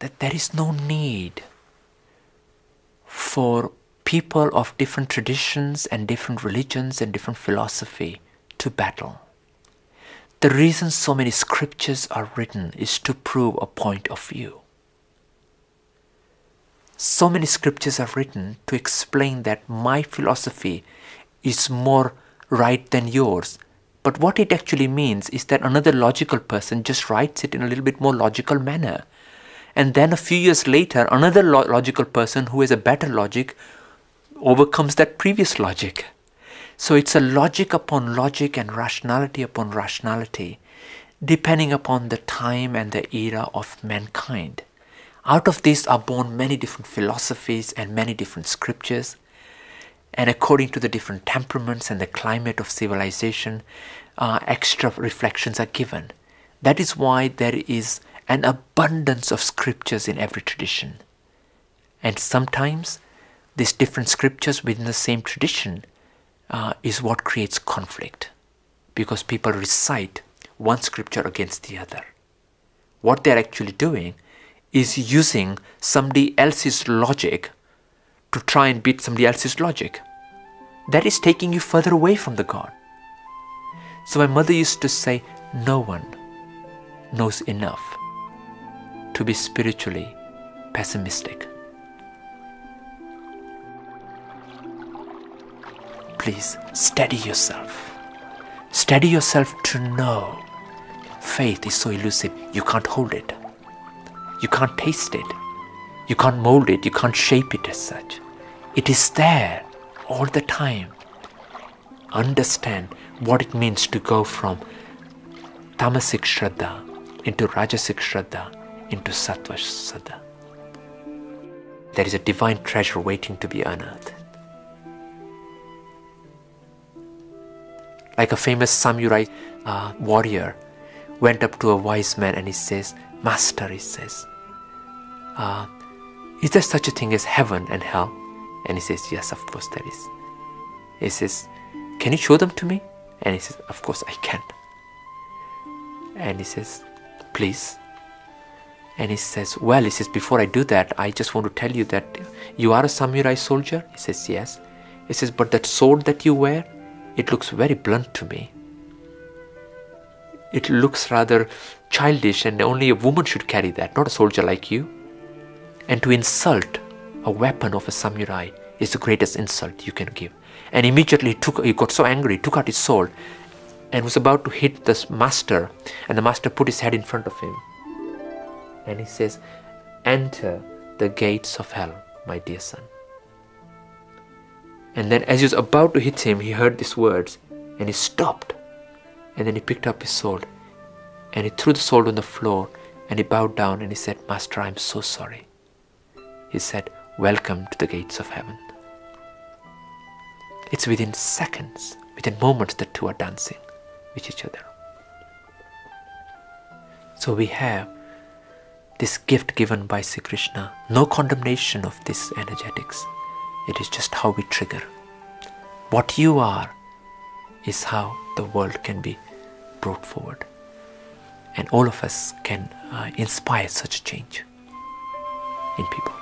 that there is no need for people of different traditions and different religions and different philosophy to battle. The reason so many scriptures are written is to prove a point of view. So many scriptures are written to explain that my philosophy is more right than yours. But what it actually means is that another logical person just writes it in a little bit more logical manner. And then a few years later, another logical person who has a better logic overcomes that previous logic. So it's a logic upon logic and rationality upon rationality, depending upon the time and the era of mankind. Out of this are born many different philosophies and many different scriptures. And according to the different temperaments and the climate of civilization, extra reflections are given. That is why there is an abundance of scriptures in every tradition. And sometimes these different scriptures within the same tradition is what creates conflict, because people recite one scripture against the other. What they're actually doing is using somebody else's logic to try and beat somebody else's logic. That is taking you further away from the God. So my mother used to say, no one knows enough to be spiritually pessimistic. Please steady yourself. Steady yourself to know faith is so elusive, you can't hold it. You can't taste it. You can't mold it. You can't shape it as such. It is there all the time. Understand what it means to go from tamasic shraddha into rajasic shraddha into sattva shraddha. There is a divine treasure waiting to be unearthed. Like a famous samurai warrior went up to a wise man and he says, Master, he says, is there such a thing as heaven and hell? And he says, yes, of course there is. He says, can you show them to me? And he says, of course I can. And he says, please. And he says, well, he says, before I do that, I just want to tell you that you are a samurai soldier? He says, yes. He says, but that sword that you wear, it looks very blunt to me. It looks rather childish, and only a woman should carry that, not a soldier like you. And to insult a weapon of a samurai is the greatest insult you can give. And immediately he got so angry, took out his sword and was about to hit this master. And the master put his head in front of him. And he says, enter the gates of hell, my dear son. And then as he was about to hit him, he heard these words and he stopped. And then he picked up his sword and he threw the sword on the floor and he bowed down and he said, Master, I'm so sorry. He said, welcome to the gates of heaven. It's within seconds, within moments, the two are dancing with each other. So we have this gift given by Sri Krishna. No condemnation of this energetics. It is just how we trigger. What you are is how the world can be brought forward. And all of us can inspire such a change in people.